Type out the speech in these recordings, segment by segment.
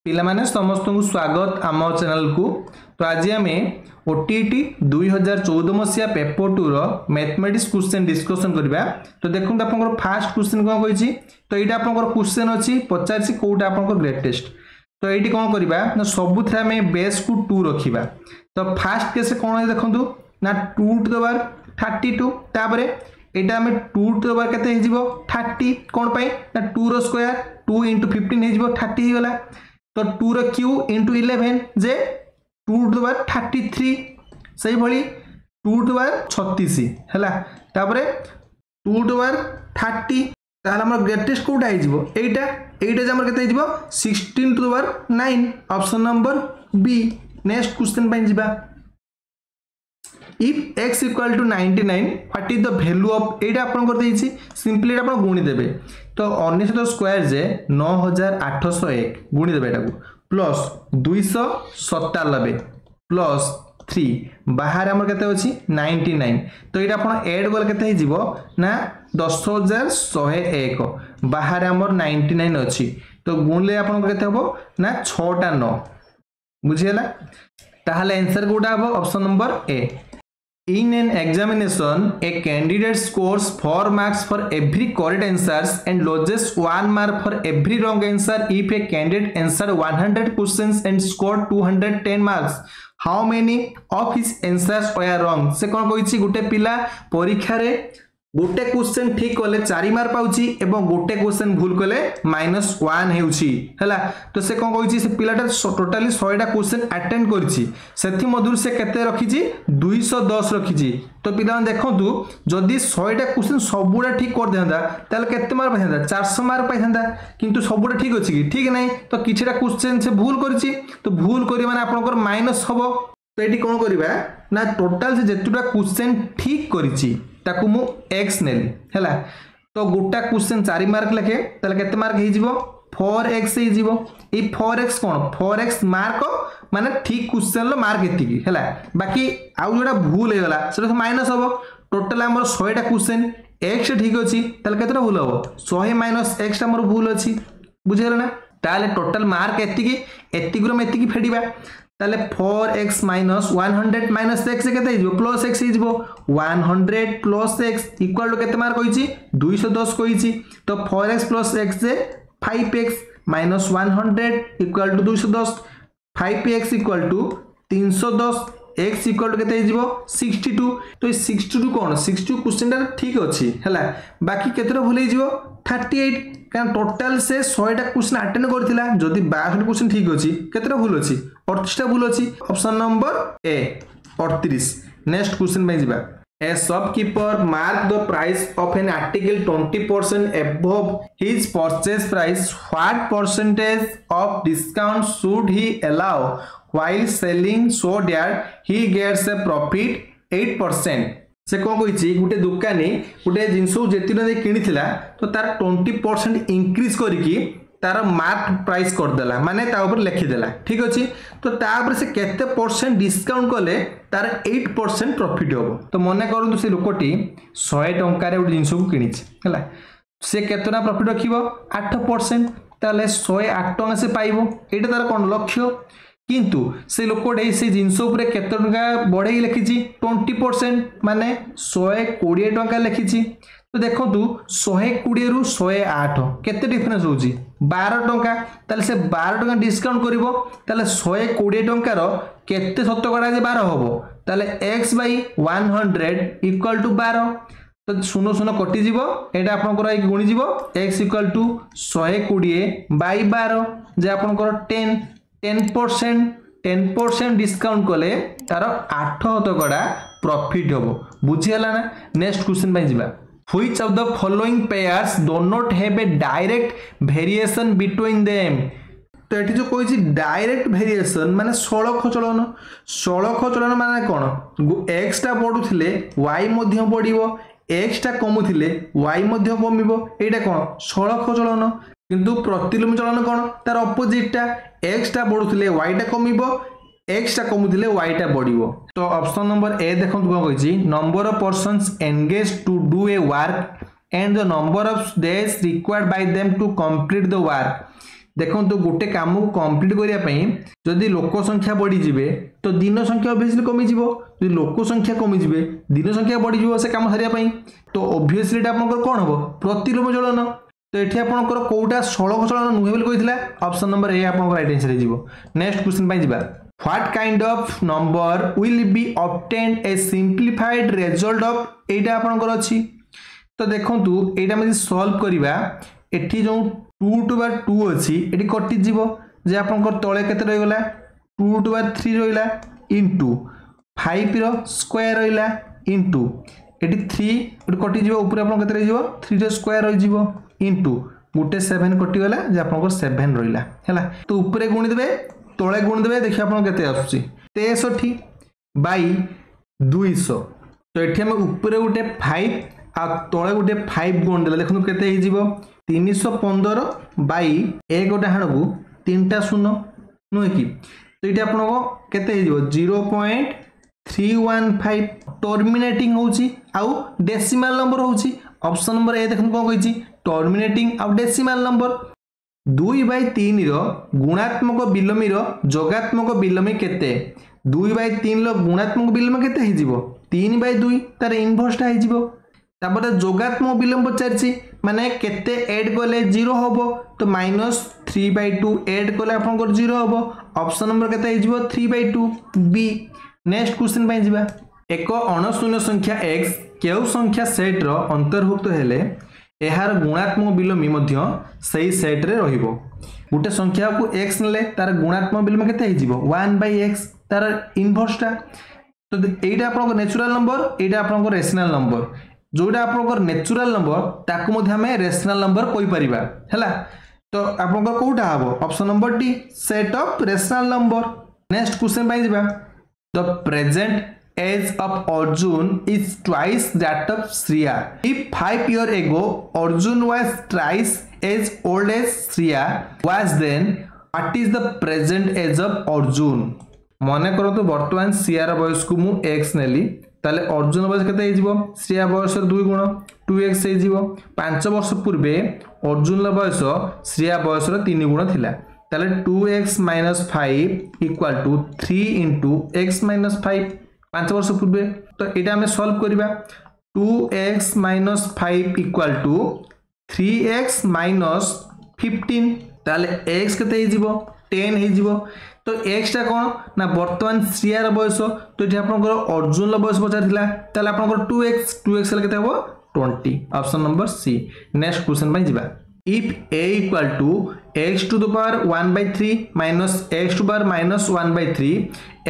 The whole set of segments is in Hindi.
पिला माने समस्त को स्वागत आम चैनल को। तो आज आम ओटीटी 2014 मसीहा पेपर 2 रो मैथमेटिक्स क्वेश्चन डिस्कशन करबा। तो देखो आपन फास्ट क्वेश्चन कोन कहिछि, तो एटा आपन क्वेश्चन अछि पचारछि कोटा आपन ग्रेटेस्ट। तो एटी कोन करबा ना सबु थे हमें बेस को 2 रखिबा। तो फास्ट केस कोन देखंतु ना 2 टू द पावर 32 ताबरे एटा हमें 2 टू द पावर केते हे जिवो 30 कोन पई ना 2 रो स्क्वायर 2 * 15 हे जिवो 30 हे गला। तो 2 रो q * 11 j 2 to the power 33 सही भली 2 टू द पावर 36 हैला। तापरे 2 टू द पावर 30 ताहला हमर ग्रेटेस्ट कोटा हे जिवो एटा जे हमर केते हे जिवो 16 to the power 9 option number B. Next question पई जिबा। If x equal to 99 what is the value of एटा आपन कर देछि सिंपली एटा आपन गुणी देबे। तो 19 स्क्वायर जे 9801 गुणी देबे एटा को प्लस 297 प्लस 3 बाहर हमर केते अछि 99। तो एटा आपन ऐड कर केते हे जिवो ना 10101 बाहर हमर 99 अछि। तो गुणले आपन केते हबो ना 6 टा 9 बुझियला। ताहले आंसर कोटा हबो option number A. In an examination, a candidate scores 4 marks for every correct answers and loses 1 mark for every wrong answer. If a candidate answered 100 questions and scored 210 marks, how many of his answers were wrong? से कौन कहिछि गुटे पिला परीक्षा रे गोटे क्वेश्चन ठीक कले 4 मार्क पाउछि एवं गोटे क्वेश्चन भूल कले -1 हेउछि हैला। तो से कोन कहिछि से पिलाटा टोटली 100 टा क्वेश्चन अटेंड करछि सेथि मधुर से केते रखिछि 210 रखिछि। तो पिला देखंतु जदि 100 टा क्वेश्चन सबुडा ठीक कर देंदा ताले केते मार्क पाइंदा 400 मार्क पाइंदा। किंतु सबुडा ठीक अछि कि ठीक नै तो किछटा क्वेश्चन से भूल करछि। तो भूल करी माने आपनकर माइनस हबो। तो एटी कोन करिबा ना टोटल से जेतुटा क्वेश्चन ठीक करिछि ताकू मु x नेली हैला। तो गोटा क्वेश्चन 4 मार्क लखे ताले केते मार्क हे जिवो 4x हे जिवो। ए 4x कोन 4x मार्क माने ठीक क्वेश्चन लो मार्क एतिकी हैला। बाकी आउ जोडा भूल हे गला सेटा माइनस हबो। टोटल हमर 100 टा क्वेश्चन x ठीक अछि ताले केतेटा भूल हबो 100 - x टा हमर भूल अछि बुझियला ना। ताले टोटल मार्क एतिकी ग्राम एतिकी फेडिबा ताले 4x - 100 - x केते हिजो प्लस x हिजो 100 + x इक्वल टू केते मार्क होईची 210 कोईची। तो 4x + x जे 5x - 100 equal to 210 5x equal to 310 x equal to केते हिजो 62। तो 62 कोन 62 क्वेश्चन टा ठीक अछि हैला। बाकी केतेरा भूल हिजो 38 कारण टोटल से 100 टा क्वेश्चन अटेंड करथिला जदी 62 क्वेश्चन ठीक अछि केतेरा भूल अछि 38 टा भूल अछि ऑप्शन नंबर ए 38। नेक्स्ट क्वेश्चन में जिबा। A shopkeeper marked the price of an article 20% above his purchase price. What percentage of discount should he allow while selling so that he gets a profit 8%? से कौन कही गोटे दुकानी गोटे जिनस जेतिन दे किनिथिला तो तार 20% इंक्रीज करिकी तार मार्क प्राइस कर देला माने ता ऊपर लिखि देला ठीक अछि। तो ता ऊपर से केते परसेंट डिस्काउंट कले तार 8% प्रॉफिट होबो। तो मने करंतु से लोकटी 100 टंका रे जिनस को किनिछ हैला से केतना प्रॉफिट रखिबो 8% ताले 108 टंका से पाइबो एटा तार कोन लक्ष्य। किंतु से लोकटे से जिनस ऊपर केते टंका बढ़ेई लिखिछि 20% माने 120 टंका लिखिछि। तो देखंतु 120 रु 108 केते डिफरेंस होउची 12 टंका ताले से 12 टंका डिस्काउंट करिवो ताले 120 टंका रो केते शतकड़ा जे 12 होबो ताले x / 100 इक्वल टू 12। तो सुनो सुनो कटि जीवो एटा आपनकर एक गुणी जीवो x इक्वल टू 120 / 12 जे आपनकर 10% डिस्काउंट कले तार 8 शतकड़ा प्रॉफिट होबो बुझियला ना। नेक्स्ट क्वेश्चन पई जिबा। Which of the following pairs do not have a direct variation between them? तो एठी जो कोइछि डायरेक्ट वेरिएशन माने सळख चलन माने कोन x टा बढ़ुथिले y मध्ये बढ़िबो x टा कमुथिले y मध्ये कमिबो एटा कोन सळख चलन। किंतु प्रतिलोम चलन कोन तार ऑपोजिट टा x टा बढ़ुथिले y टा कमिबो x टा कमुथिले y टा बढ़िबो। तो ऑप्शन नंबर ए देखंतु कोन कहिछि number of persons engaged to do a work and the number of days required by them to complete the work. देखो तो गोटे काम को कंप्लीट करने जदि लोक संख्या बढ़ी जाए तो दिन संख्या ओबियसली कमिज जो लोक संख्या कमिज दिन संख्या बढ़ी से कम सारे तो ओबियसली आपंकर कौन हम प्रतिलोम ज्वलन तो ये आपंकर कौटा सड़क चलन नुहे बोली कही ऑप्शन नंबर ए आप राइट आंसर हो। नेक्स्ट क्वेश्चन पे जावा what kind of number will be obtained a simplified result of एटा आपंकर अच्छी तो देखंतु एटा में सॉल्व करबा एठी जो 2 टू बार 2 अच्छी एटी कटि जीवो जे आपनकर तळे केते रहि गला 2 टू बार 3 रहिला इनटू 5 रो स्क्वायर रहिला इनटू एटी 3 एटी कटि जीवो ऊपर आपन केते रहि जीवो 3 रो स्क्वायर रहि जीवो इनटू गुटे 7 कटि गला जे आपनकर 7 रहिला हैला तो ऊपर गुणी देबे तळे गुणी देबे देखि आपन केते आसुची 63 बाई 200 तो एठी हम ऊपर गुटे 5 आ तळे गुटे 5 गुण देले देखनु केते हि जीवो 315 बाई एक गोटे हाण को 3टा शून्य नुहे कि तो ये आपको केते हो 0.315 टर्मिनेटिंग होची आउ डेसिमल नंबर होची ऑप्शन नंबर ए देखन कोन कहिची टर्मिनेटिंग आउ डेसिमल नंबर 2/3 रो गुणात्मक बिलोमी रो जोगात्मक बिलोमी केते 2/3 रो गुणात्मक बिलोमी केते हि जीवो 3/2 तार इनवर्सटा हि जीवो तापर जोगात्मक बिलोम पचारछि माने केते ऐड कले 0 होबो तो -3/2 ऐड कले आपनकर 0 होबो ऑप्शन नंबर केते हि जीवो 3/2 बी। नेक्स्ट क्वेश्चन पय जिबा एक अणशून्य संख्या x केउ संख्या सेट रो अंतर्भुक्त हेले एहार गुणात्मक बिलोमी मध्य सही सेट रे रहिबो गुटे संख्या को x नले तार गुणात्मक बिलोम केते हि जीवो 1/x तार इनवर्सटा तो एटा आपनकर नेचुरल नंबर एटा आपनकर रेशनल नंबर जोटा आपनकर नेचुरल नंबर ताकू मध्ये हमें रेशनल नंबर कोइ परिबा हैला तो आपनकर कोटा हबो option number D set of rational number. Next question पाइ जिबा the present age of Arjun is twice that of Shreya if 5 years ago Arjun was twice as old as Shreya was then what is the present age of Arjun मने करो तो वर्तमान श्रेया बयस को मु x नेली ताले अर्जुन बयस केते हे जीवो श्रेया बयस 2 गुण 2x हे जीवो 5 वर्ष पूर्वे अर्जुन बयस श्रेया बयस 3 गुण थिला ताले 2x - 5 = 3 * x - 5 5 वर्ष पूर्वे तो एटा हमें सॉल्व करबा 2x - 5 = 3x - 15 ताले x केते हे जीवो 10 हे जीवो तो x टा कोन ना वर्तमान श्रेया बयस तो ये आपनकर अर्जुन बयस पचारथिला ताले आपनकर 2x केते हबो 20 option number C. Next question पय जिबा if a = x to the power 1/3 minus x to the power -1/3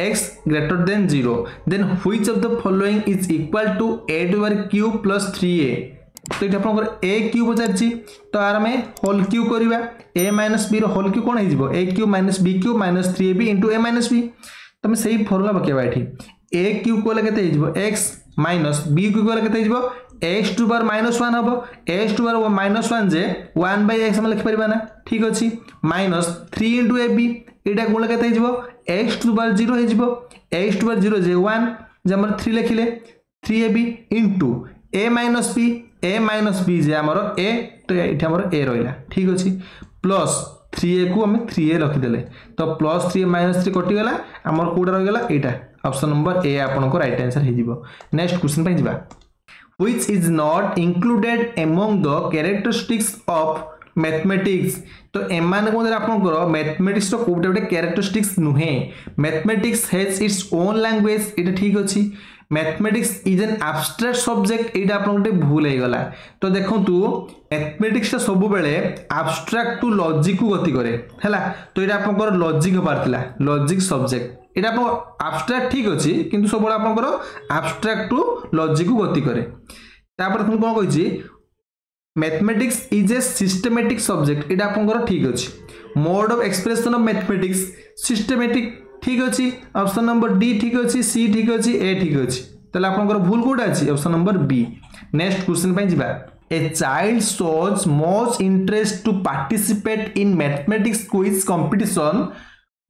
x greater than 0 then which of the following is equal to a to the power cube plus 3a तो ये आपनकर a क्यूब पचारछि तो आर में होल क्यूब करबा a - b रो होल क्यूब कोन हे जिवो a cube - b cube - 3ab * a - b तमे सही फार्मूला बकेबा एठी a क्यूब कोले केते हे जिवो x - b क्यूब कोले केते हे जिवो x to the power -1 हबो x to the power -1 J 1/x हम लिख परिबा ना ठीक अछि -3 * ab एटा कोले केते हे जिवो x to the power 0 हे जिवो x to the power 0 जे 1 जे हमर 3 लिखिले 3ab * a - b जे हमर a तो एठी हमर a रहिला ठीक अछि प्लस 3a को हम 3a रखि देले तो +3 - 3 कटि गेला हमर कोडा रहि गेला एटा ऑप्शन नंबर ए आपन को राइट आंसर हे जिवो। नेक्स्ट क्वेश्चन पे जिबा which is not included among the characteristics of mathematics तो एमान को आपनकर मैथमेटिक्स रो कोटा कोटा कैरेक्टरिस्टिक्स नुहे mathematics has its own language एटा ठीक अछि mathematics is an abstract subject एटा आपन गोटे भूल हे गला तो देखंतु मैथमेटिक्स सब बेले एब्स्ट्रैक्ट टू लॉजिक को गति करे हैला तो एटा आपनकर लॉजिक पारतिला लॉजिक सब्जेक्ट एटा आपन एब्स्ट्रैक्ट ठीक अछि किंतु सब बेले आपनकर एब्स्ट्रैक्ट टू लॉजिक को गति करे तापर तुम कोन कहिछि mathematics is a systematic subject एटा आपनकर ठीक अछि mode of expression of mathematics systematic ठीक अछि ऑप्शन नंबर डी ठीक अछि सी ठीक अछि ए ठीक अछि तले आपनकर भूल कोटा अछि option number B. Next question पे जिबा a child shows much interest to participate in mathematics quiz competition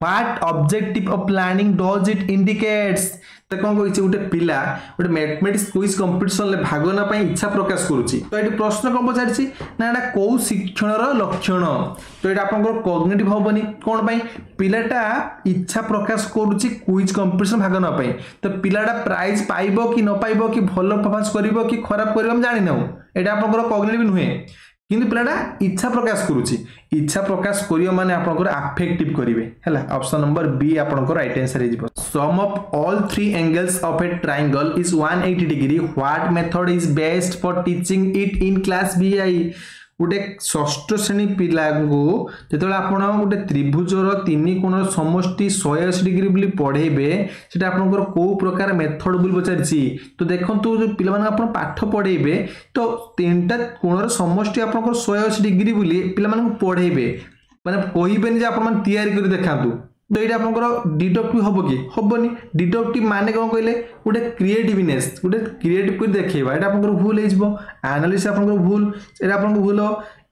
what objective of planning does it indicates तो कौन कही गोटे पिला गोटे मैथमेटिक्स क्विज कंपटीशन भाग ना इच्छा प्रकाश करुच्ची तो ये प्रश्न कौन पचारि ना यहाँ कौ शिक्षण लक्षण तो ये आप कग्निटिव हेनी कौन पाई पिलाटा इच्छा प्रकाश करुच्ची क्विज कंपटीशन भाग नापी तो पिलाटा प्राइज पाइब कि न पाइब कि भल परफॉर्मेंस करिवो कि खराब करिवो जानि ना एटा आपनकर कग्निटिव नुहे किंतु पिलाटा इच्छा प्रकाश करुच्ची इच्छा प्रकाश करियो माने आपनकर अफेक्टिव करिवे हैला ऑप्शन नंबर बी आपनकर राइट आंसर हे जिवो sum of all three angles of a triangle is 180 degree what method is best for teaching it in class बीआई गोटे षष्ठ श्रेणी पिला को जो आप गोटे त्रिभुजर तीन कोण समष्टि 180 डिग्री बोली पढ़ेबे सेटा आपनकर को प्रकार मेथड बोली पचारि तो देखंतु जो पिला मान आपन पाठ पढ़ेबे तो तीनटा कोणर समष्टि आपनकर 180 डिग्री बोली पिला मान पढ़ेबे माने कहिबेनी जे आपन मान तयारी करि देखांतु तो ये आप डिडक्टिव हम कि हेनी डिडक्टिव माने कौन कहले गोटे क्रिएटिवनेस गोटे क्रिएटिव कर देखा ये आप भूल हो एनालिसिस आप भूल ये आप भूल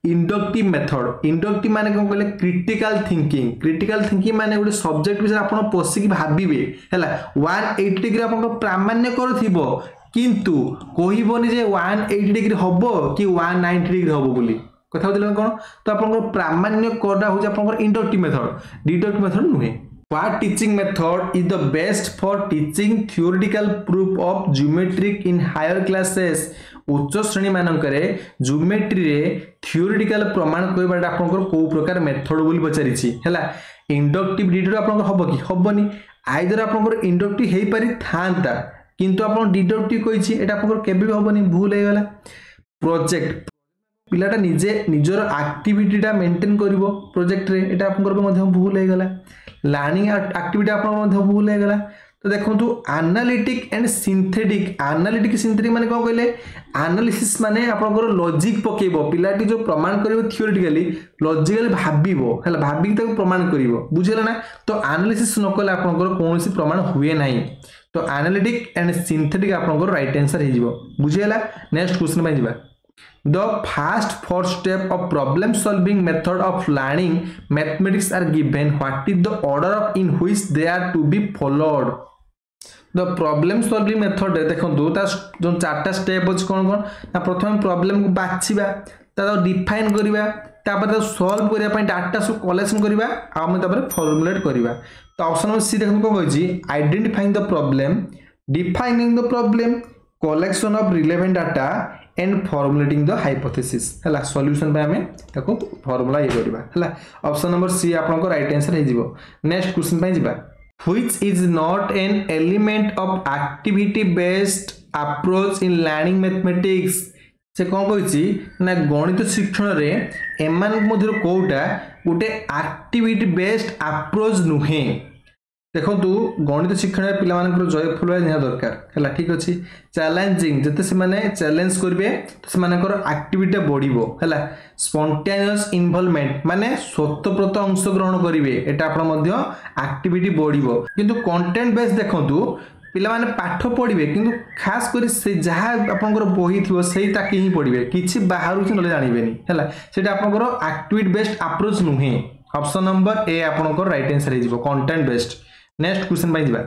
इंडक्टिव मेथड इंडक्टिव माने कौन कहले क्रिटिकल थिंकिंग माने गोटे सब्जेक्ट विषय आप पशिक भावे है 180 डिग्री आप प्रामाण्य करुव किंतु कहबनी जे 180 डिग्री हम कि 190 डिग्री हम बोली कथा कौन तो आप प्रामाण्य करा हूँ इंडक्टिव मेथड डिडक्टिव मेथड नुहे what teaching method is the best for teaching theoretical proof of geometric in higher classes उच्च श्रेणी मानक ज्योमेट्री रे थ्योरेटिकल प्रमाण कहबाटा आपनकर को प्रकार मेथड बोली पचारि हैला इंडक्टिव डिडक्टिव आपनकर हबो कि हबनी आइदर आपनकर इंडक्टिव हेई पारि थांता किंतु आपन डिडक्टिव कहिछि एटा आपनकर केबे भी हबनी भूल हे गला प्रोजेक्ट पिलाटा निजे निजर एक्टिविटीटा मेंटेन करिवो प्रोजेक्ट रे एटा आपनकर मध्य भूल हे गला लर्निंग एक्टिविटी आपन मध्य भूल हे गला तो देखंतु एनालिटिक एंड सिंथेटिक माने कोन कहले एनालिसिस माने आपनकर लॉजिक पकेबो पिलाटी जो प्रमाण करिवो थ्योरेटिकली लॉजिकली भाबिबो हैला भाबी ताको प्रमाण करिवो बुझिला ना तो एनालिसिस न कले आपनकर कोनोसी प्रमाण हुए नाही तो एनालिटिक एंड सिंथेटिक आपनकर राइट आंसर हे जिवो बुझिला नेक्स्ट क्वेश्चन में जिबा The first four steps of problem solving method of learning mathematics are given. What is the order of in which they are to be followed? The problem solving method देखो जो चार्टा स्टेप अच्छे कौन कौन ना प्रथम प्रॉब्लम को बाछिबा ता डिफाइन करिबा तापर ता सॉल्व करिया पई डाटा सब कलेक्शन करिबा आ हम तापर फॉर्मुलेट करिबा तो ऑप्शन नंबर सी देखो को कहछि identifying the problem defining the problem collection of relevant data and formulating the hypothesis हैला सॉल्यूशन पे हमें ताको फार्मूला ये करबा हैला ऑप्शन नंबर सी आपन को राइट आंसर हे जिवो नेक्स्ट क्वेश्चन पे जिबा which is not an element of activity based approach in learning mathematics से कौन कहिछि ना गणित शिक्षण रे एमान मध्य कोटा गोटे एक्टिविटी बेस्ड अप्रोच नुहे देखो गणित शिक्षण पिला मानकर जयफुल निहा दरकार है ठीक अच्छे चैलेंजिंग जिते से माने चैलेंज करेंगे तो से मानकर एक्टिविटी बढ़िबो है स्पॉन्टेनियस इन्वॉल्वमेंट माने स्वतःप्रत अंशग्रहण करेंगे एटा आपण मध्य एक्टिविटी बढ़िबो किंतु कंटेंट बेस देखंतु पिला माने पाठ पढ़िबे किंतु खास करी से जहा आपनकर बही थिवो सेही ताके ही पढ़िबे किछि बाहरु कि नले जानिबेनी हैला सेटा आपनकर एक्टिविटी बेस्ड अप्रोच नुहे ऑप्शन नंबर ए आपनकर राइट आंसर हे जिवो कंटेंट बेस्ड नेक्स्ट क्वेश्चन बाय दिबा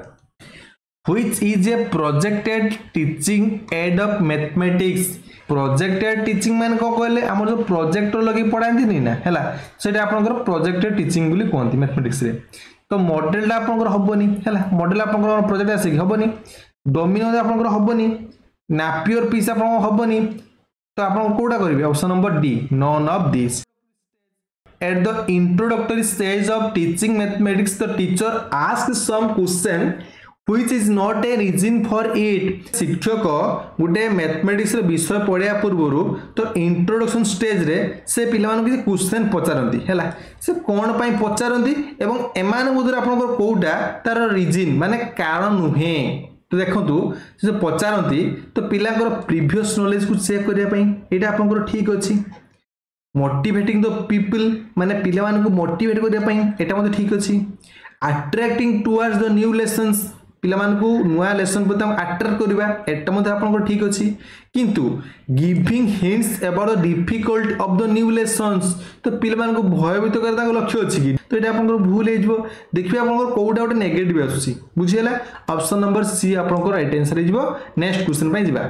which is a projected teaching aid of mathematics projected teaching मान को कहले हमर जो प्रोजेक्टर लगे पढांती नै ना हैला सेटा आपनकर प्रोजेक्टेड टीचिंग बोली कोनती मैथमेटिक्स रे तो मॉडलटा आपनकर हबोनी हैला मॉडल आपनकर प्रोजेक्ट आसे हबोनी डोमिनो आपनकर हबोनी नापियर पीस आपनकर हबोनी तो आपन कोडा करिवे option number D none of this At the introductory stage of teaching mathematics, the teacher asks some question which is not a reason for it. शिक्षक गोटे मैथमेटिक्स रे विषय पढ़िया पूर्व तो इंट्रोडक्शन स्टेज रे से पिला मान के क्वेश्चन पचारंती हैला से कोन पई पचारंती एवं एमान मधुर आपनकर कोउटा तार रीजन माने कारण नुहे तो देखंतु से पचारंती तो पिलांकर प्रीवियस नॉलेज को चेक करिया पई एटा आपनकर ठीक अछि मोटिवेटिंग द पीपल माने पिला मान को मोटिवेट करिया पई एटा मते ठीक अछि attracting towards the new lessons पिलामानकु नुआ लेसन प्रति अट्रैक्ट करबा एटा मध्ये आपनकर ठीक अछि किंतु giving hints about the difficult of the new lessons तो पिलामानकु भयभीत करता लक्ष्य अछि कि तो एटा आपनकर भूल हे जबो देखिबे आपनकर कोउटा गोटे नेगेटिव आसुछि बुझियला ऑप्शन नंबर सी आपनकर राइट आंसर हे जबो नेक्स्ट क्वेश्चन पय जिबा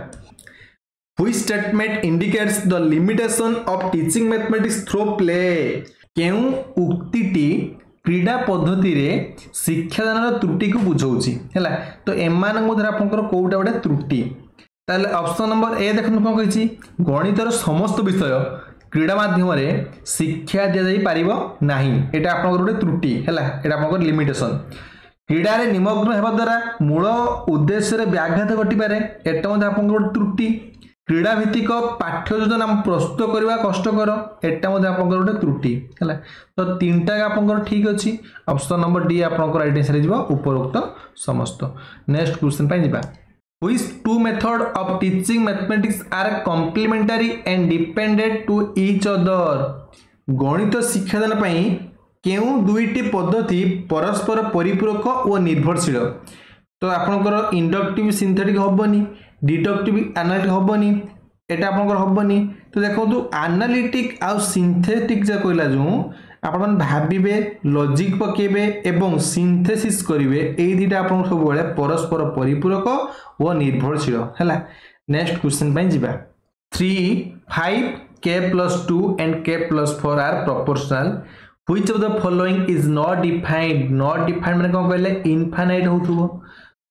Which statement indicates the limitation of teaching mathematics through play? केउ उक्तिटी क्रीडा पद्धति रे शिक्षादान त्रुटि को बुझाउछि हैला तो एमान मधर आपनकर कोउटा गोटे त्रुटि ताले ऑप्शन नंबर ए देखन कोन कहिछि गणितर समस्त विषय क्रीडा माध्यम रे शिक्षा दिया जाई पारिबो नाही एटा आपनकर गोटे त्रुटि हैला एटा आपनकर लिमिटेशन क्रीडा रे निमग्न हेबा द्वारा मूल उद्देश्य रे व्याघात घटी पारे एटा मध्ये आपनकर गोटे त्रुटि क्रीडा भित्तिक पाठ्य योजना प्रस्तुत करवा कष्टकर एटा मध्ये आपनकर गोटे त्रुटि हैला तो तीनटा आपनकर ठीक अछि ऑप्शन नंबर डी आपनकर राइट आंसर हे जबो उपरोक्त समस्त नेक्स्ट क्वेश्चन पय जिबा Which two method of teaching mathematics are complementary and dependent to each other? गणित शिक्षादान पई केउ दुईटी पद्धति परस्पर परिपूरक और निर्भरशील तो आपनकर इंडक्टिव सिंथेटिक होबनी डिडक्टिव एनालिटिक होबनी एटा आपनकर होबनी तो देखो एनालिटिक आ सिंथेटिक जा कहला जो आपण भाबिबे लॉजिक पकेबे एवं सिंथेसिस करिवे एई दिटा आपण सब बेले परस्पर परिपूरक और निर्भरशील हैला नेक्स्ट क्वेश्चन पय जिबा 3 5 k + 2 and k + 4 are proportional which of the following is not defined माने कोन कहले इनफाइनाइट होथुबो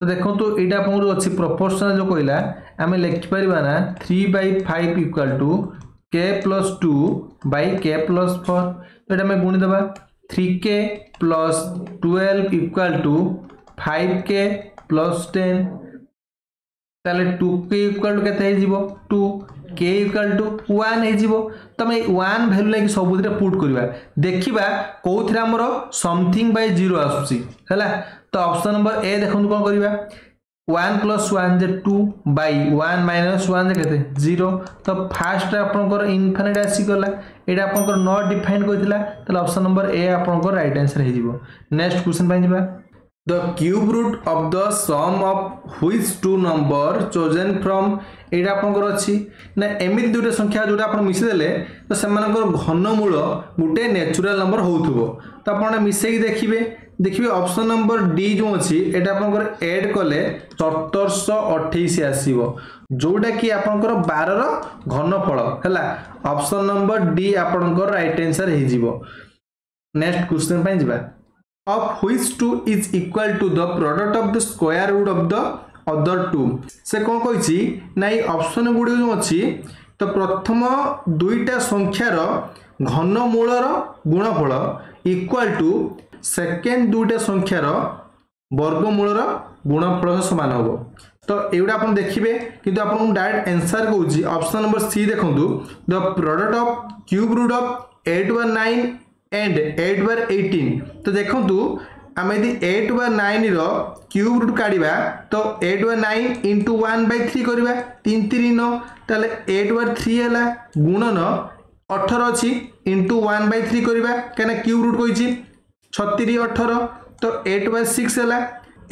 तो देखो तो एटा आपण जो अछि प्रोपोर्शनल जो कहला हमें लिख परिबा ना 3/5 = k + 2 / k + 4 तो एटा में गुणी देबा 3k + 12 = 5k + 10 ताले 2k = केते हे जिवो 2 k = 1 हे जिवो तमे 1 वैल्यू लागी सबुदरे पुट करबा देखिबा कोथरा हमरो समथिंग बाय 0 आसुची हैला तो ऑप्शन नंबर ए देखन कोन करबा 1 + 1 जे 2 / 1 - 1 जे केते 0 तो फर्स्ट आपनकर इनफिनिट आसी गला एटा आपनकर नॉट डिफाइन कइतला तो ऑप्शन नंबर ए आपनकर राइट आंसर हे जिवो नेक्स्ट क्वेश्चन पय जिबा the cube root of the sum of which two number chosen from एटा आपनकर अछि ना एमिति दुटे संख्या जोटा आपन मिसि देले तो सेमानकर घनमूल गुटे नेचुरल नंबर होउथबो तो आपन मिसेई देखिबे ऑप्शन नंबर डी जो अछि एटा आपनकर ऐड कले 1428 आसीबो जोटा कि आपनकर 12 रो घनफल हैला ऑप्शन नंबर डी आपनकर राइट आंसर हे जिवो नेक्स्ट क्वेश्चन पय जिबा of which two is equal to the product of the square root of the other two से कोन कहिछि नाइ ऑप्शन गुडी जो अछि तो प्रथम दुईटा संख्यार घनमूलर गुणफल इक्वल टू सेकंड दुईटा संख्यार वर्गमूलर गुणफल समान होबो तो एउडा आपण देखिबे किंतु आपण डायरेक्ट आंसर कहउछि ऑप्शन नंबर सी देखंतु the product of cube root of 8/9 and 8/18 तो देखंतु आमे यदि 8/9 रो क्यूब रूट काढिबा तो 8/9 * 1/3 करबा 3 3 9 ताले 8/3 हला गुणन 18 अछि * 1/3 करबा केना क्यूब रूट कहिछि 36 18 तो 8/6 हला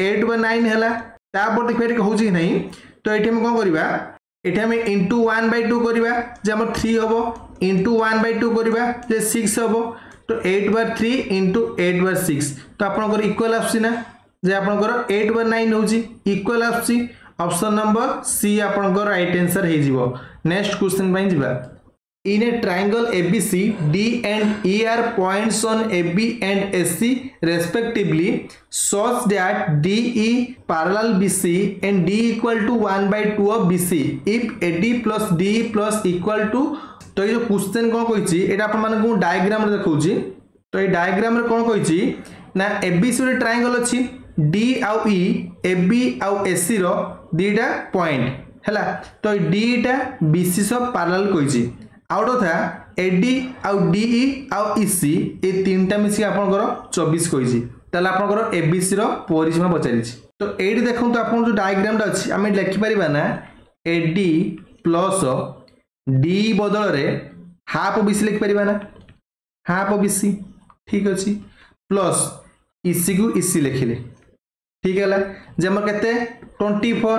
8/9 हला तापर देखबे कहउछि नै तो एठी हम कोन करबा एठी हम * 1/2 करबा जे हमर 3 हबो * 1/2 करबा जे 6 हबो तो 8/3 * 8/6 तो आपनकर इक्वल आसी ना जे आपनकर 8/9 होची इक्वल आसी ऑप्शन नंबर सी आपनकर राइट आंसर हे जिवो नेक्स्ट क्वेश्चन पय जिबा in a triangle ABC D and E are points on AB and AC respectively such that DE parallel BC and D equal to 1/2 of BC if AD plus DE plus equal to तो ये जो क्वेश्चन कोन कहिछि एटा अपन माने को डायग्राम रे देखौछि तो ये डायग्राम रे कोन कहिछि ना ABC रे ट्रायंगल अछि D आउ E AB आउ AC रो दीटा पॉइंट हैला तो D टा BC सो पैरेलल कहिछि आउट था AD आउ DE आउ EC ए तीनटा मिसी आपनकर 24 कहिछि ताले आपनकर ABC रो परिसीमा पचारिछि तो एडी देखंतु तो आपन जो डायग्राम टा अछि आमे लिखि परिबा ना AD प्लस D बदल रे हाफ BC लिख परिबा ना हाफ BC ठीक अछि प्लस EC को EC लिखिले ठीक है जे हमर केते 24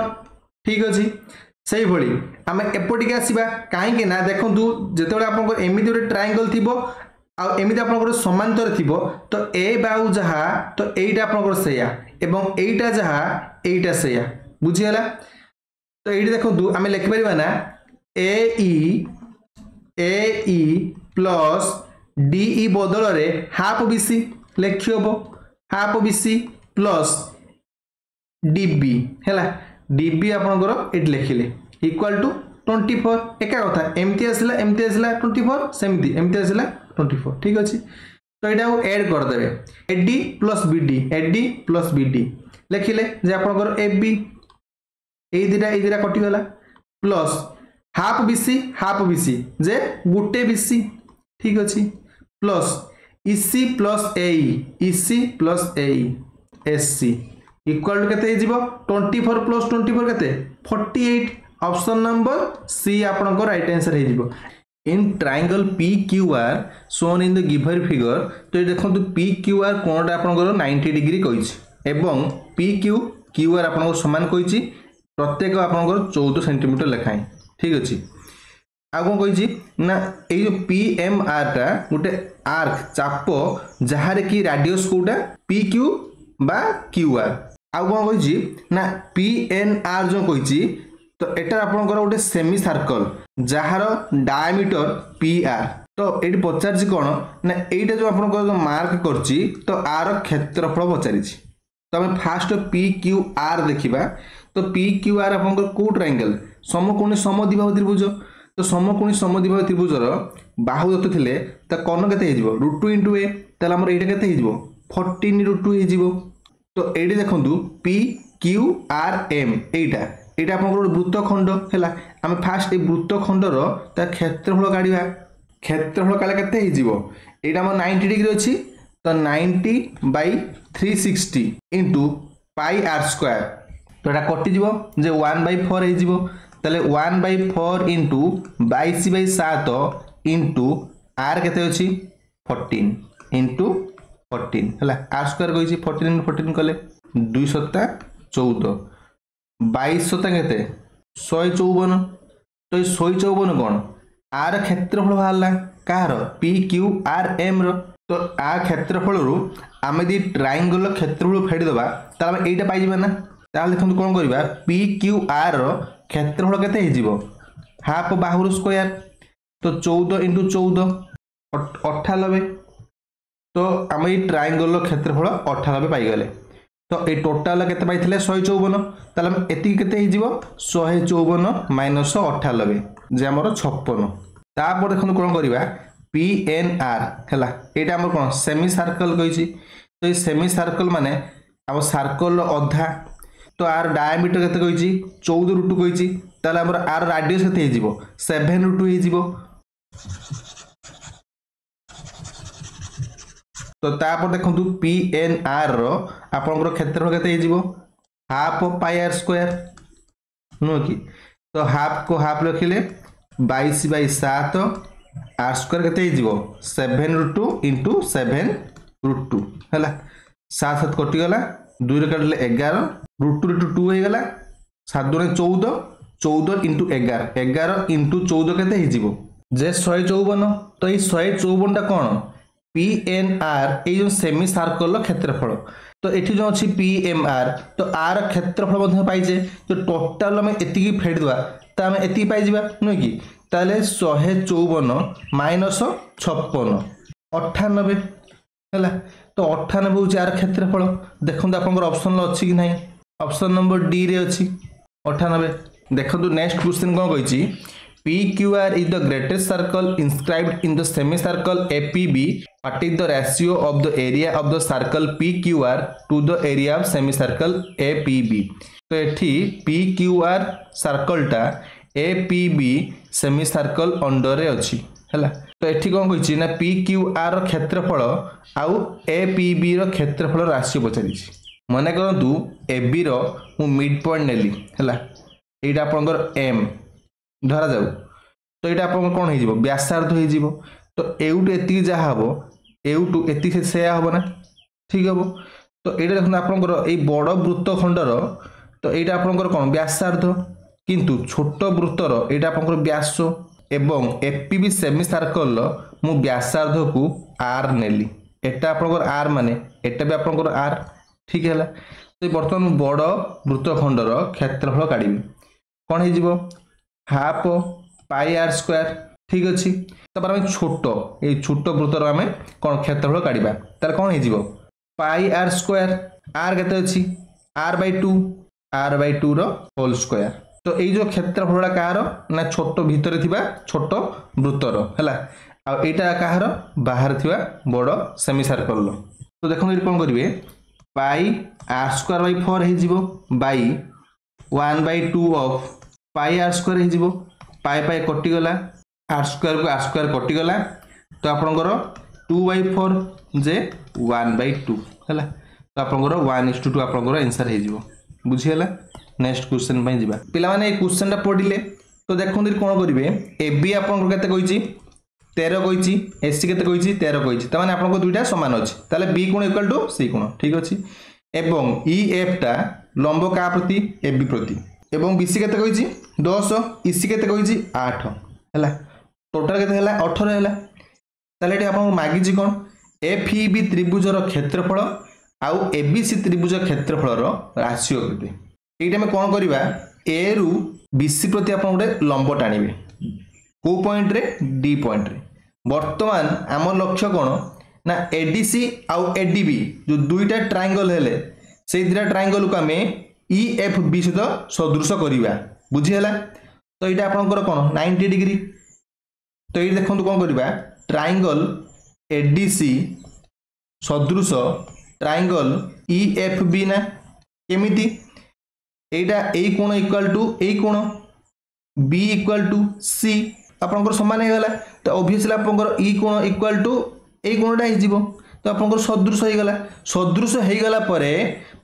ठीक अछि सही भली आमे एपटिके आसीबा काहे के ना देखंतु जेतेबेले आपन एमिति गोटे ट्रायंगल थिबो आ एमिति आपन समांतर थिबो तो ए बाहु जहा तो एइटा आपन सेया एवं एइटा जहा एइटा सेया बुझी हला तो एइटी देखंतु आमे लिखि परिबा ना ए ई प्लस डी ई बदल रे हाफ बीसी लिखि हबो हाफ बीसी प्लस डीबी हैला डीबी आपनकर एट लिखिले इक्वल टू 24 एका कथा एमती आसला 24 सेमती एमती आसला 24 ठीक अछि तो एटा को ऐड कर देबे एडी प्लस बीडी लिखिले जे आपनकर एबी ए दिरा कटि गला प्लस हाफ बीसी जे गुटे बीसी ठीक अछि प्लस इसी प्लस एई एससी इक्वल टू केते हिजिबो 24 प्लस 24 केते 48 ऑप्शन नंबर सी आपन को राइट आंसर हिजिबो in triangle PQR shown in the given figure तो ये देखंतु PQR कोणटा आपन को 90 डिग्री कहिछि एवं PQR आपन को समान कहिछि प्रत्येक आपन को 14 सेंटीमीटर लेखाय ठीक अछि आ कोन कहिछि ना ए जो PMR टा गुटे आर्क चाप जहारे की रेडियस कोटा PQ बा QR आ कोन कहिछि ना PNR जो कहिछि तो एटा आपन को गुटे सेमी सर्कल जहार डायमीटर PR तो एटी पचारछि कोन ना एटा जो आपन को मार्क करछि तो आर क्षेत्रफल पचारिछि तो हम फास्ट PQR देखिबा तो PQR आपन को को ट्रायंगल समकोणी समद्विबाहु त्रिभुज तो समकोणी समद्विबाहु त्रिभुजर बाहु दत्त थिले त कोण केते हिजिबो √2 * a तला हमर एटा केते हिजिबो 14 √2 हिजिबो तो एडी देखंतु PQRM एटा आपन को वृत्तखंड हैला हम फास्ट ए वृत्तखंडर त क्षेत्रफल काढिबा क्षेत्रफल काले केते हिजिबो एटा हमर 90 डिग्री अछि तो 90/360 * πr² तो एटा कटि जिवो जे 1/4 हिजिबो तले 1/4 इंटू 22/7 इंटू आर केते अछि 14 इंटू 14 हला आर स्क्वायर कहिछि 14 इंटू 14 कले 2 7 14 22 7 केते 154 तो 154 कोन आर क्षेत्रफल बाहरला कार PQRM रो तो आ क्षेत्रफल रु आमे दी ट्रायंगल क्षेत्रफल फेडी दबा त हम एटा पाइ जिबा ना ताल देखन कोन करबा PQR रो क्षेत्रफल केते हिजिबो हाफ बाहुर स्क्वायर तो 14 इंटू 14 98 तो आम ये ट्रायंगल क्षेत्रफल 98 पाई गले तो ये टोटाल केते पाइथिले 154 ताले हम एति केते हिजिबो 154 माइनस 98 जे हमर 56 तापर देखन कोन करबा PNR हैला एटा हमर कोन सेमी सर्कल कहिछि तो ये सेमी सर्कल माने हम सर्कल अधा तो आर डायमीटर केते कहिछि 14 √2 कहिछि ताले हमर आर रेडियस केते हिजिबो 7 √2 हिजिबो तो तापर देखंतु PNR रो आपनकर क्षेत्रफल केते हिजिबो हाफ πr² नो कि तो हाफ को हाफ लिखिले 22/7 r² केते हिजिबो 7 √2 इंटू 7 √2 हैला 7 7 कटि गला 2 रे काटले 11 √2 2 हे गला 7 * 14 14 इंटू 11 11 इंटू 14 केते हिजिबो जे 154 तो ई 154 टा कोन PNR ए जो सेमी सर्कल क्षेत्रफल तो एठी जो अछि PMR तो आर क्षेत्रफल मध्ये पाइजे तो टोटल हम एति की फेड दवा त हम एति पाइ जिबा न कि ताले 154 माइनस 56 98 हैला तो 98 हो आर क्षेत्रफल देखंतु आपनकर ऑप्शन ल अछि कि नाही ऑप्शन नंबर डी रे अछि 98 देखंतु नेक्स्ट क्वेश्चन कोन कहिछि PQR is the greatest circle inscribed in the semicircle APB. What is the ratio of the area of the circle PQR to the area of semicircle APB? तो एठी PQR सर्कल टा APB semicircle अंडर रे अछि हैला तो एठी कोन कहिछि ना PQR रो क्षेत्रफल आउ APB रो क्षेत्रफल राशि पछारि छि माने करंतु AB रो मु मिड पॉइंट नेली हैला एटा आपनकर M धरा जाऊ तो ये कौन हो व्यासार्ध हो तो एउटू एति जहाँ हम एउटू एति से हम ना ठीक हम तो ये देखो आपंकर ये बड़ वृत्तखंडर तो यहाँ आपंकर कौन व्यासार्ध किंतु छोट वृत्तर यहाँ आपंकर व्यास एवं एपीबी सेमी सर्कल मु व्यासार्ध को आर नेली एटा आपंकर आर माने एटा भी आपंकर आर ठीक है। तो बर्तमान बड़ वृत्तखंडर क्षेत्रफल काढ़ी कौन हो हाफ पाई आर स्क्वायर ठीक अच्छे। तापर आम छोट ये छोट वृत्तर आम कौन क्षेत्रफल काढ़ा तार कौन हो पाई आर स्क्वायर आर केते अच्छी r by two whole square. तो ये जो क्षेत्रफल कहार ना छोट भितर थिबा छोट वृत्तर है आईटा कहार बाहर थिबा बड़ सेमी सर्कल। तो देखो ये कौन करेंगे पाई आर स्क्वायर बाय 4 हो by 1/2 of pi r square हो पाई पाई कटिगला आर स्क्वायर को आर स्क्वायर कटिगला तो आपंकर 2/4 जे 1/2 है तो आपंकर 1:2 आपंकर आंसर हो बुझीगला। नेक्स्ट क्वेश्चन पे जीवा पिला माने ए क्वेश्चन टा पढ़िले तो देखो कौन करेंगे ए बी आपंकर केते कहिची 13 कहिची एसी केते कहिची 13 कहिची त माने आपंकर दुईटा समान अछि ताले बी कोण इक्वल टू सी कोण ठीक अछि एवं ई एफ टा लंब का प्रति ए बी प्रति एवं बी सी केते कहिची 10 ई सी केते कहिची 8 हैला टोटल केते हैला 18 हैला ताले एटी आपन मागिची कोन एफ ई बी त्रिभुजर क्षेत्रफल आउ ए बी सी त्रिभुज क्षेत्रफल राशिओ केते एटा में कोन करबा ए रु बी सी प्रति आपन गोटे लंब टाणिबे को पॉइंट रे डी पॉइंट रे। वर्तमान आम लक्ष्य कौन ना एडीसी आउ एडीबी जो दुईटा ट्रायंगल हेले से दुईटा ट्रायंगल को आम ई एफ बी सहित सदृश करवा बुझीगला। तो ये आपंकर कौन 90 डिग्री तो ये देखो कौन करवा ट्रायंगल एडीसी सदृश ट्रायंगल ई एफ बी ना केमिति एटा ए कोण इक्वल टू ए कोण बी इक्वल टू सी आपंकर समान हो गला। तो ऑब्वियसली आपंकर ई कोण इक्वल टू ए कोणटा हो तो आपंकर सदृश हो गला। सदृश हो गला परे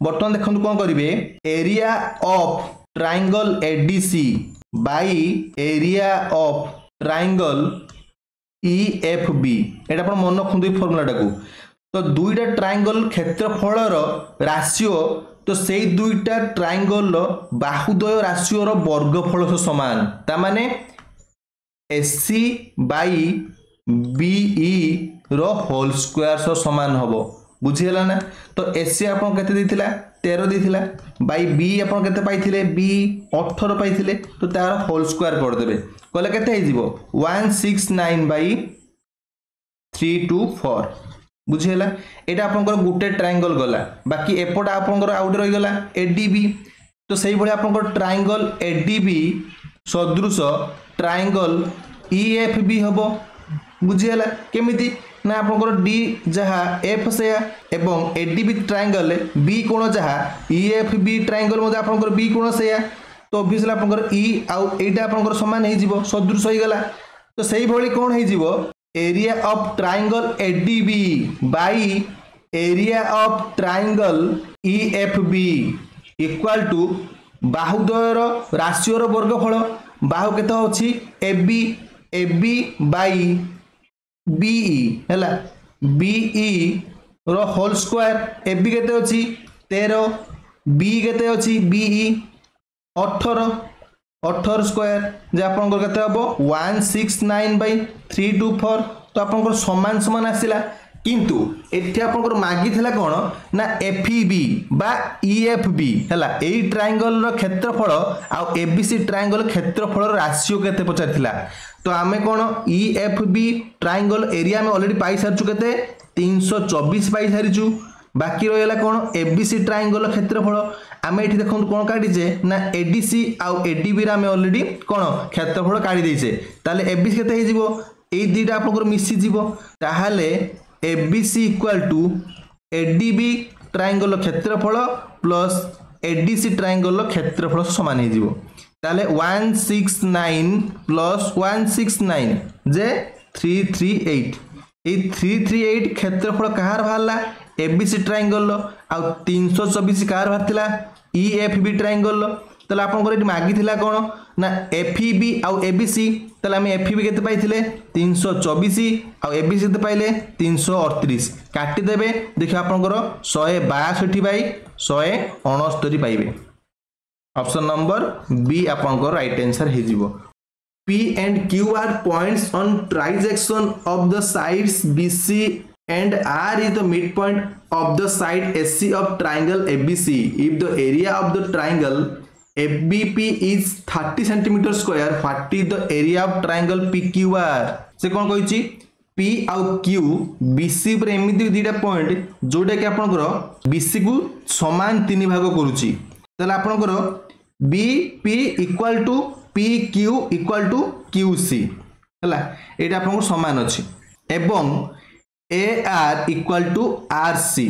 बर्तमान देखंतु कोन करिवे area of triangle ADC by area of triangle E F B एटा अपन मन रखंतु फॉर्मूला टाकू। तो दुईटा ट्रायंगल क्षेत्रफल राशिओ तो से दुईटा ट्रायंगल बाहुद्वय राशिओर वर्गफल सह समान ता माने एसी बाई बीई रो होल स्क्वायर सह समान हबो बुझीगला ना। तो एसी आपन केते देथिला 13 देथिला बाई बी आपन केते पाइथिले बी 18 पाइथिले तो तार होल स्क्वायर कर देबे कहले केते हे जिवो 169 बाई 324 बुझीगला। एटा आपनकर गुटे ट्रायंगल गला बाकी एपटा आपनकर आउट रहि गला एडीबी तो सेही भली आपनकर ट्रायंगल एडीबी सदृश ट्रायंगल ईएफबी हबो बुझीगला केमिति ना आपनकर डी जहा एफ से एवं एडीबी ट्रायंगल बी कोण जहा ईएफबी ट्रायंगल मध्ये आपनकर बी कोण से तो ऑब्वियसली आपनकर ई आउ एटा आपनकर समान हे जिवो सदृश होई गला। तो सेही भली कोण हे जिवो area of triangle ADB by area of triangle EFB equal to बाहुद्वयर राशिओर वर्गफल बाहु केते अछि एबी एबी बाय बीई हैला बीई रो होल स्क्वायर एबी केते अछि 13 बी केते अछि बीई 18 स्क्वायर जे आपनकर केते हबो 169 बाय 324 तो आपनकर समान समान आसिला किंतु एठी आपनकर मागी थिला कोन ना एफईबी बा ईएफबी हैला एई ट्रायंगल रो क्षेत्रफल आ एबीसी ट्रायंगल क्षेत्रफल राशिओ केते पचारथिला। तो आमे कोन ईएफबी ट्रायंगल एरिया में ऑलरेडी पाई सारचु केते 324 पाई सारिचु बाकी रहिला कोन एबीसी ट्रायंगल क्षेत्रफल आमे एठी देखो कोन काढी जे ना एडीसी आउ एडीबी रा आमे ऑलरेडी कोन क्षेत्रफल काढी देइसे ताले एबीसी केते हे जिवो एई दुईटा आपनकर मिसी जिवो ताहाले ABC equal to ADB triangle क्षेत्रफल प्लस एडीसी ट्रायंगल क्षेत्रफल समान हे जिवो ताले 169 प्लस 169 जे 338 ए 338 क्षेत्रफल कहार बाहरला एबीसी ट्रायंगल आ 324 कार बाहरथिला ईएफबी ट्रायंगल ताले आपनकर एटी मागी थिला कोन ना एफईबी आउ एबीसी ताले हम एफईबी केते पाइथिले 324 आउ एबीसी केते पाइले 338 काटी देबे देखियो आपनकर 162 बाई 169 पाइबे ऑप्शन नंबर बी आपनकर राइट आंसर हे जिवो P and Q are points on trisection of the sides BC and R is the midpoint of the side AC of triangle ABC. If the area of the triangle FBP is 30 cm square, what is the area of triangle PQR? से कौन कहिछि P आउ Q BC पर एमिति दुईटा पॉइंट जोटा कि आपनकर BC को समान तीन भाग करूछि तले आपनकर BP equal to PQ equal to QC हला एटा आपनको समान अछि एवं AR इक्वल टू RC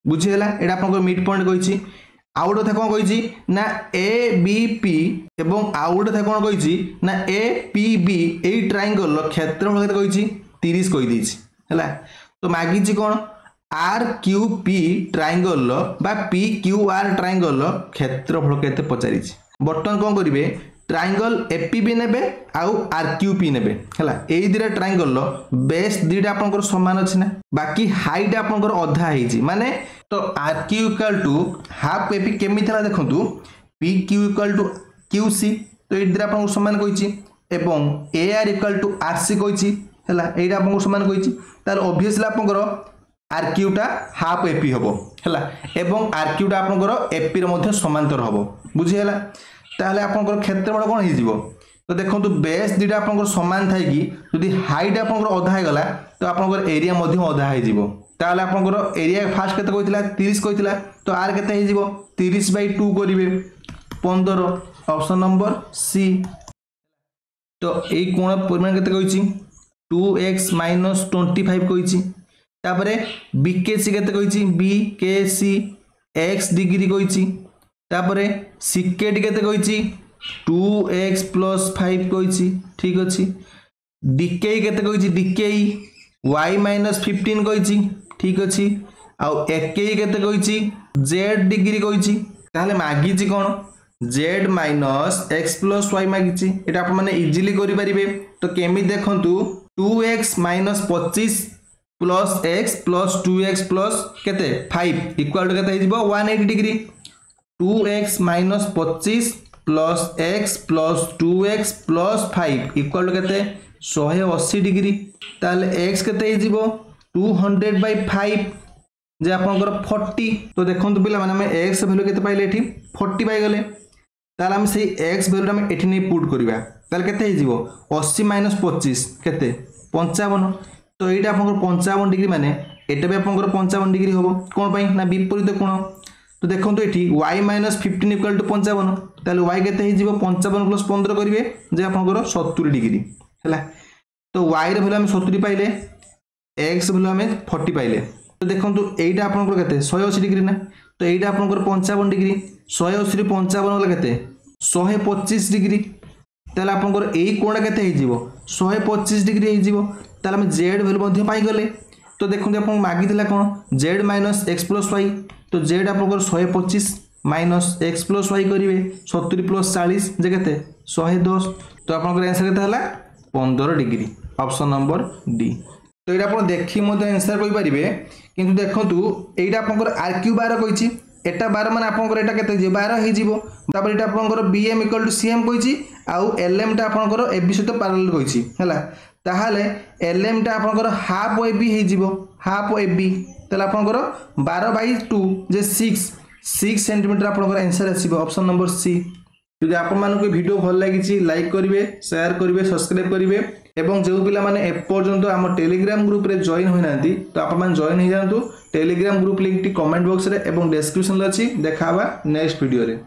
बुझी हला एटा आपनको मिड पॉइंट कहिछि आउट था कोन कहिछि ना ABP एवं आउट था कोन कहिछि ना APB एई ट्रायंगल रो क्षेत्रफल केते कहिछि 30 कहि दिछि हला तो मागिछि कोन RQP ट्रायंगल रो बा PQR ट्रायंगल रो क्षेत्रफल केते पचारिछि बर्तन कोन करिवे ट्रायंगल एपीबी नेबे आउ आरक्यूपी नेबे हला एई दिरा ट्रायंगल लो बेस दिटा आपनकर समान अछि ना बाकी हाइट आपनकर अधा हेछि माने तो RQ equal to half AP केमि थला देखंतु पीक्यू इक्वल टू क्यूसी तो एई दिरा आपनकर समान कहिछि एवं एआर इक्वल टू आरसी कहिछि हला एइटा आपनकर समान कहिछि तार ऑब्वियसली आपनकर आरक्यूटा हाफ एपी हबो हला एवं आरक्यूटा आपनकर एपी रो मध्ये समांतर हबो बुझि हला ताहले आपनकर क्षेत्रफल कोन हे जिवो तो देखंतु बेस दिटा आपनकर समान थाई कि यदि हाइट आपनकर अधा हे गला तो आपनकर एरिया मध्ये अधा हे जिवो ताहले आपनकर एरिया फास्ट केते कहितला 30 कहितला तो आर केते हे जिवो 30/2 करिवे 15 ऑप्शन नंबर सी तो एई कोण परिमाण केते कहिछि 2x - 25 कहिछि तापरे बीकेसी केते कहिछि बीकेसी x डिग्री कहिछि तापरे सिकेट केते कहिछि 2x + 5 कहिछि ठीक अछि डीके केते कहिछि डीके y - 15 कहिछि ठीक अछि आ एके केते कहिछि z डिग्री कहिछि ताले मागिछि कोन z - x + y मागिछि एटा आप माने इजीली करि परिबे तो केमि देखंतु 2x - 25 + x + 2x + केते 5 इक्वल टू केते हे जिवो 180 degree 2x - 25 + x + 2x + 5 equal to केते 180 डिग्री ताले x केते हे जिवो 200/5 जे आपनकर 40 तो देखंतु पिला माने हम x वैल्यू केते पाइले एठी 40 पाइ गले ताले हम सेही x वैल्यू हम एठी नै पुट करिवा ताले केते हे जिवो 80 - 25 केते 55 तो एटा आपनकर 55 डिग्री माने एटा भी आपनकर 55 डिग्री होबो कोन पई ना विपरीत कोण तो देखंतु एठी y - 15 इक्वल टू 55 ताले y केते हे जिवो 55 + 15 करिवे जे आपनकर 70 डिग्री हला तो y रे वैल्यू हम 70 पाइले x वैल्यू हम 40 पाइले तो देखंतु एटा आपनकर केते 180 डिग्री ना तो एटा आपनकर 55 डिग्री 180 रे 55 वाला केते 125 डिग्री ताले आपनकर एई कोणा केते हे जिवो 125 डिग्री हे जिवो ताले हम z वैल्यू मध्ये पाइ गले तो देखंतु आपन मागी दिला कोन z - x + y तो z आपनकर 125 - x + y करिवे 70 + 40 जे केते 110 तो आपनकर आंसर केते हला 15 डिग्री ऑप्शन नंबर डी तो एटा आपण देखि मध्ये आंसर कहि परिबे किंतु देखंतु एटा आपनकर आरक्यू 12 कहिछि एटा 12 माने आपनकर एटा केते जे 12 हे जिवो तापर एटा आपनकर bm = cm कहिछि आउ lm टा आपनकर ab सहित पैरेलल कहिछि हला ताहाले lm टा आपनकर हाफ ab हे जिवो हाफ ab तले आपनकर 12/2 जे 6 सेंटीमीटर आपनकर आंसर आसीबो ऑप्शन नंबर सी यदि आपण मानको वीडियो भल लागिछि लाइक करिवे शेयर करिवे सब्सक्राइब करिवे एवं जो पिला माने ए पर्यंत हम टेलीग्राम ग्रुप रे जॉइन होई नांती तो आपण मान जॉइन हो जांतु टेलीग्राम ग्रुप लिंक टी कमेंट बॉक्स रे एवं डिस्क्रिप्शन रे अछि देखाबा नेक्स्ट वीडियो रे।